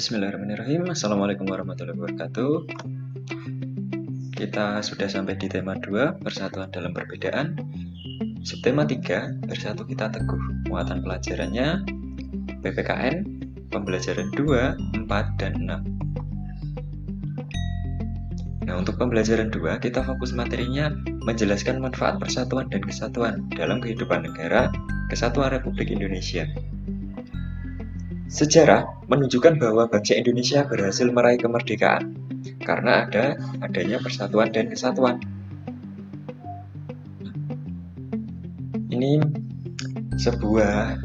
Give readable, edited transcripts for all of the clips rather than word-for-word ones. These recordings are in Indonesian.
Bismillahirrahmanirrahim. Assalamualaikum warahmatullahi wabarakatuh. Kita sudah sampai di tema 2, persatuan dalam perbedaan. Subtema 3, bersatu kita teguh. Muatan pelajarannya PPKN, pembelajaran 2, 4, dan 6. Nah, untuk pembelajaran 2, kita fokus materinya menjelaskan manfaat persatuan dan kesatuan dalam kehidupan negara Kesatuan Republik Indonesia. Sejarah menunjukkan bahwa bangsa Indonesia berhasil meraih kemerdekaan karena adanya persatuan dan kesatuan. Ini sebuah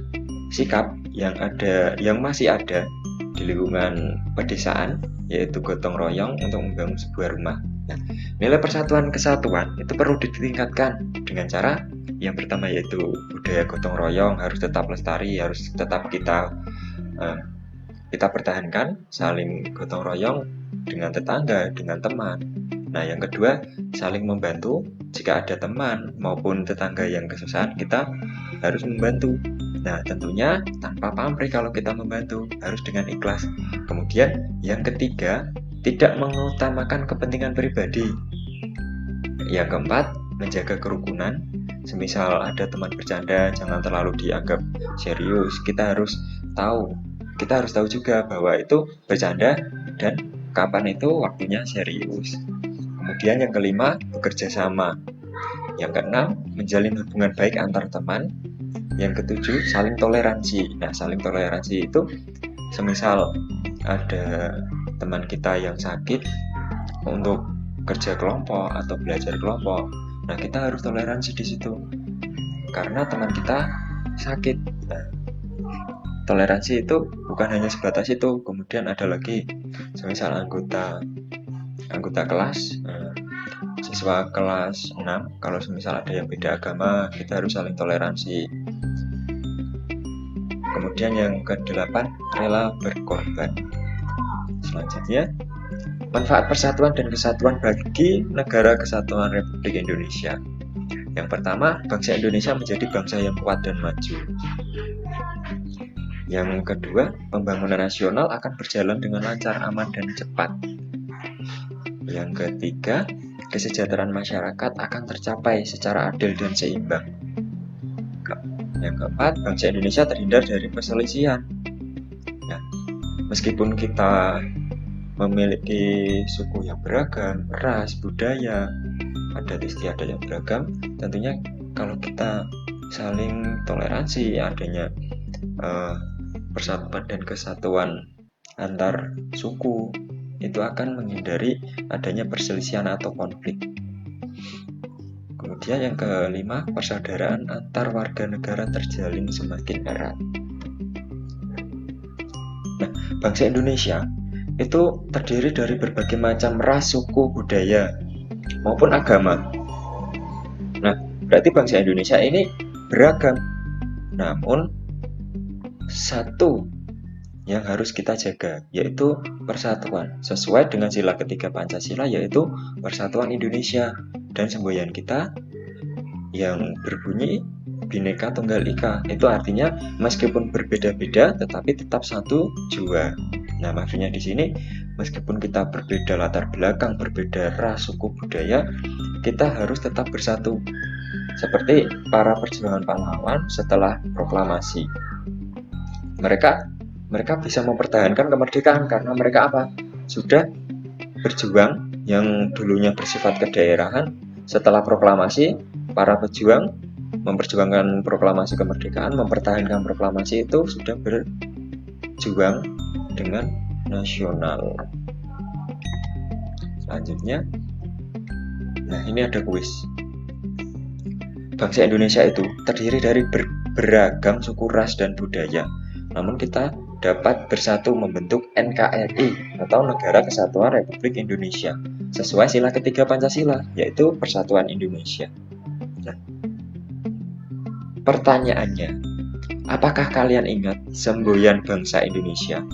sikap yang masih ada di lingkungan pedesaan, yaitu gotong royong untuk membangun sebuah rumah. Nah, nilai persatuan kesatuan itu perlu ditingkatkan dengan cara yang pertama yaitu budaya gotong royong harus tetap lestari, harus tetap kita pertahankan, saling gotong royong dengan tetangga, dengan teman. Nah, yang kedua, saling membantu. Jika ada teman maupun tetangga yang kesusahan, kita harus membantu. Nah, tentunya tanpa pamrih kalau kita membantu, harus dengan ikhlas. Kemudian, yang ketiga, tidak mengutamakan kepentingan pribadi. Yang keempat, menjaga kerukunan. Semisal ada teman bercanda, jangan terlalu dianggap serius. Kita harus tahu juga bahwa itu bercanda dan kapan itu waktunya serius. Kemudian yang kelima, bekerja sama. Yang keenam, menjalin hubungan baik antar teman. Yang ketujuh, saling toleransi. Nah, saling toleransi itu semisal ada teman kita yang sakit untuk kerja kelompok atau belajar kelompok. Nah, kita harus toleransi di situ. Karena teman kita sakit. Nah, toleransi itu bukan hanya sebatas itu, kemudian ada lagi semisal anggota kelas, siswa kelas 6, kalau semisal ada yang beda agama, kita harus saling toleransi. Kemudian yang ke-8, rela berkorban. Selanjutnya, manfaat persatuan dan kesatuan bagi negara Kesatuan Republik Indonesia. Yang pertama, bangsa Indonesia menjadi bangsa yang kuat dan maju. Yang kedua, pembangunan nasional akan berjalan dengan lancar, aman, dan cepat. Yang ketiga, kesejahteraan masyarakat akan tercapai secara adil dan seimbang. Yang keempat, bangsa Indonesia terhindar dari perselisihan. Nah, meskipun kita memiliki suku yang beragam, ras, budaya, adat istiadat yang beragam, tentunya kalau kita saling toleransi, adanya persatuan dan kesatuan antar suku, itu akan menghindari adanya perselisihan atau konflik. Kemudian yang kelima, persaudaraan antar warga negara terjalin semakin erat. Nah, bangsa Indonesia itu terdiri dari berbagai macam ras, suku, budaya, maupun agama. Nah, berarti bangsa Indonesia ini beragam. Namun, satu yang harus kita jaga, yaitu persatuan. Sesuai dengan sila ketiga Pancasila, yaitu persatuan Indonesia. Dan semboyan kita yang berbunyi Bhinneka Tunggal Ika. Itu artinya meskipun berbeda-beda, tetapi tetap satu jua. Nah, maksudnya di sini, meskipun kita berbeda latar belakang, berbeda ras, suku, budaya, kita harus tetap bersatu. Seperti para perjuangan pahlawan setelah proklamasi. Mereka bisa mempertahankan kemerdekaan karena mereka apa? Sudah berjuang yang dulunya bersifat kedaerahan. Setelah proklamasi, para pejuang memperjuangkan proklamasi kemerdekaan, mempertahankan proklamasi itu sudah berjuang dengan nasional. Selanjutnya, nah ini ada kuis. Bangsa Indonesia itu terdiri dari beragam suku, ras, dan budaya. Namun kita dapat bersatu membentuk NKRI atau Negara Kesatuan Republik Indonesia sesuai sila ketiga Pancasila, yaitu Persatuan Indonesia. Nah, pertanyaannya, apakah kalian ingat semboyan bangsa Indonesia?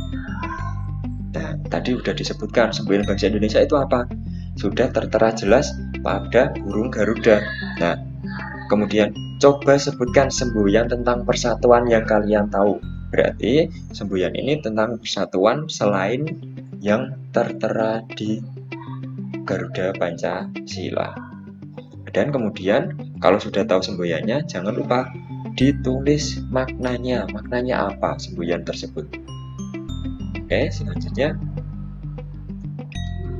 Nah, tadi sudah disebutkan semboyan bangsa Indonesia itu apa? Sudah tertera jelas pada burung Garuda. Nah, kemudian coba sebutkan semboyan tentang persatuan yang kalian tahu. Berarti semboyan ini tentang persatuan selain yang tertera di Garuda Pancasila. Dan kemudian kalau sudah tahu semboyannya, jangan lupa ditulis maknanya. Maknanya apa semboyan tersebut? Oke, selanjutnya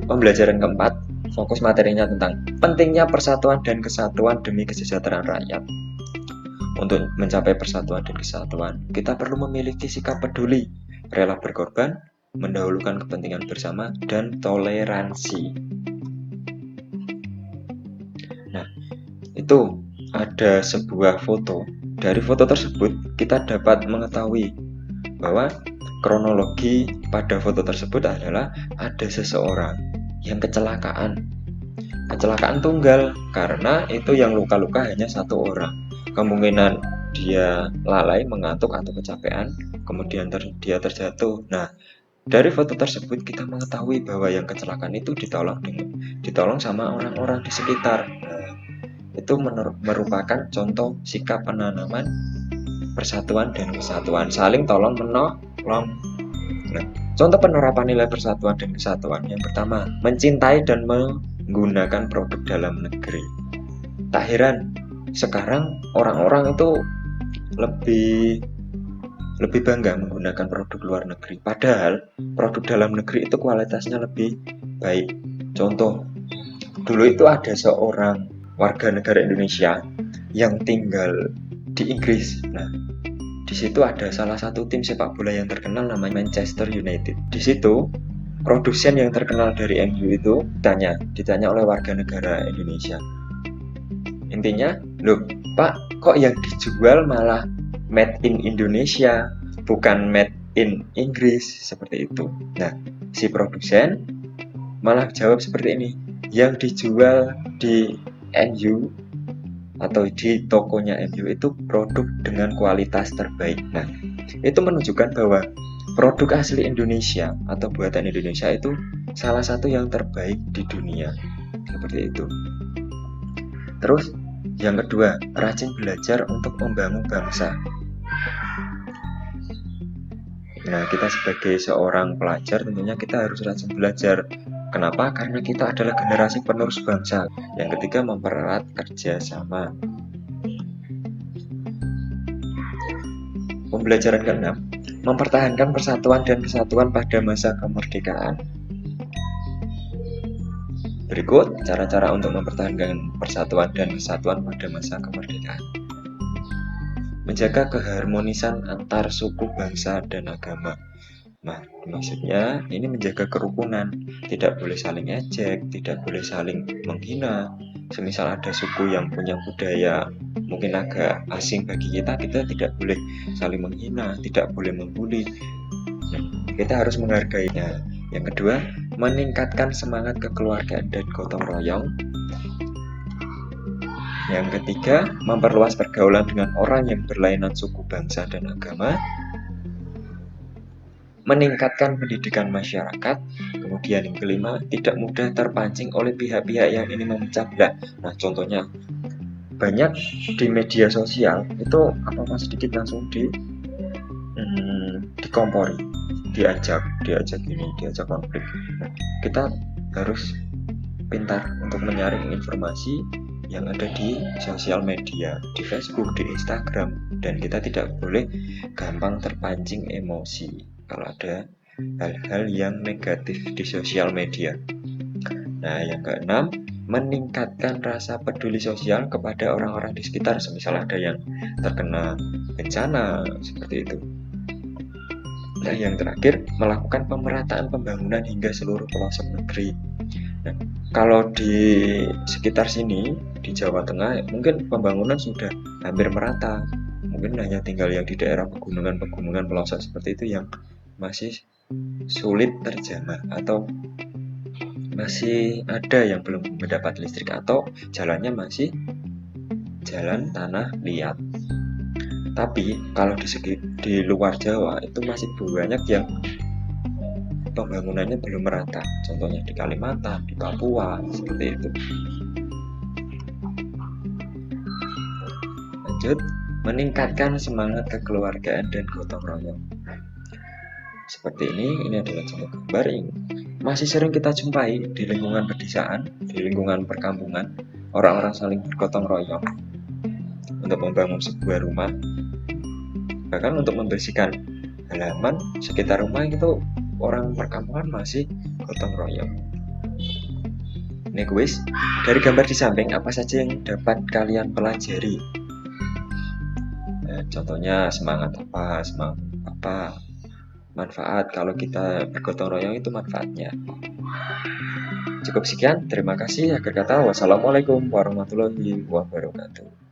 pembelajaran keempat, fokus materinya tentang pentingnya persatuan dan kesatuan demi kesejahteraan rakyat. Untuk mencapai persatuan dan kesatuan, kita perlu memiliki sikap peduli, rela berkorban, mendahulukan kepentingan bersama, dan toleransi. Nah, itu ada sebuah foto. Dari foto tersebut, kita dapat mengetahui bahwa kronologi pada foto tersebut adalah ada seseorang yang kecelakaan tunggal, karena itu yang luka-luka hanya satu orang. Kemungkinan dia lalai, mengantuk atau kecapean, kemudian dia terjatuh. Nah, dari foto tersebut kita mengetahui bahwa yang kecelakaan itu ditolong sama orang-orang di sekitar. Nah, itu merupakan contoh sikap penanaman persatuan dan kesatuan, saling tolong menolong. Nah, contoh penerapan nilai persatuan dan kesatuan yang pertama, mencintai dan menggunakan produk dalam negeri. Tak heran sekarang orang-orang itu lebih bangga menggunakan produk luar negeri, padahal produk dalam negeri itu kualitasnya lebih baik. Contoh, dulu itu ada seorang warga negara Indonesia yang tinggal di Inggris. Nah, di situ ada salah satu tim sepak bola yang terkenal namanya Manchester United. Di situ produsen yang terkenal dari MU itu ditanya oleh warga negara Indonesia. Intinya, loh Pak, kok yang dijual malah made in Indonesia, bukan made in Inggris, seperti itu. Nah, si produsen malah jawab seperti ini, yang dijual di MU atau di tokonya MU itu produk dengan kualitas terbaik. Nah, itu menunjukkan bahwa produk asli Indonesia atau buatan Indonesia itu salah satu yang terbaik di dunia. Seperti itu. Terus yang kedua, rajin belajar untuk membangun bangsa. Nah, kita sebagai seorang pelajar tentunya kita harus rajin belajar. Kenapa? Karena kita adalah generasi penerus bangsa. Yang ketiga, mempererat kerjasama. Pembelajaran ke-6, mempertahankan persatuan dan kesatuan pada masa kemerdekaan. Berikut cara-cara untuk mempertahankan persatuan dan kesatuan pada masa kemerdekaan. Menjaga keharmonisan antar suku, bangsa, dan agama. Nah, maksudnya ini menjaga kerukunan, tidak boleh saling ejek, tidak boleh saling menghina. Semisal ada suku yang punya budaya mungkin agak asing bagi kita tidak boleh saling menghina, tidak boleh membuli. Nah, kita harus menghargainya. Yang kedua, meningkatkan semangat kekeluargaan dan gotong royong. Yang ketiga, memperluas pergaulan dengan orang yang berlainan suku, bangsa, dan agama. Meningkatkan pendidikan masyarakat. Kemudian yang kelima, tidak mudah terpancing oleh pihak-pihak yang ingin memecah belah. Nah, contohnya banyak di media sosial itu apa-apa sedikit langsung dikompori, diajak konflik. Nah, kita harus pintar untuk menyaring informasi yang ada di sosial media, di Facebook, di Instagram, dan kita tidak boleh gampang terpancing emosi kalau ada hal-hal yang negatif di sosial media. Nah, yang keenam, meningkatkan rasa peduli sosial kepada orang-orang di sekitar, semisal ada yang terkena bencana, seperti itu. Nah, yang terakhir, melakukan pemerataan pembangunan hingga seluruh pelosok negeri. Nah, kalau di sekitar sini, di Jawa Tengah, mungkin pembangunan sudah hampir merata. Mungkin hanya tinggal yang di daerah pegunungan pelosok seperti itu yang masih sulit terjamah, atau masih ada yang belum mendapat listrik, atau jalannya masih jalan tanah liat. Tapi kalau di luar Jawa itu masih banyak yang pembangunannya belum merata. Contohnya di Kalimantan, di Papua, seperti itu. Lanjut, meningkatkan semangat kekeluargaan dan gotong royong. Seperti ini adalah contoh gambar yang masih sering kita jumpai di lingkungan pedesaan, di lingkungan perkampungan, orang-orang saling bergotong royong untuk membangun sebuah rumah, bahkan untuk membersihkan halaman sekitar rumah itu orang perkampungan masih gotong royong. Ini guys, dari gambar di samping apa saja yang dapat kalian pelajari? Contohnya semangat apa, manfaat kalau kita bergotong royong itu manfaatnya. Cukup sekian, terima kasih. Akhir kata, wassalamualaikum warahmatullahi wabarakatuh.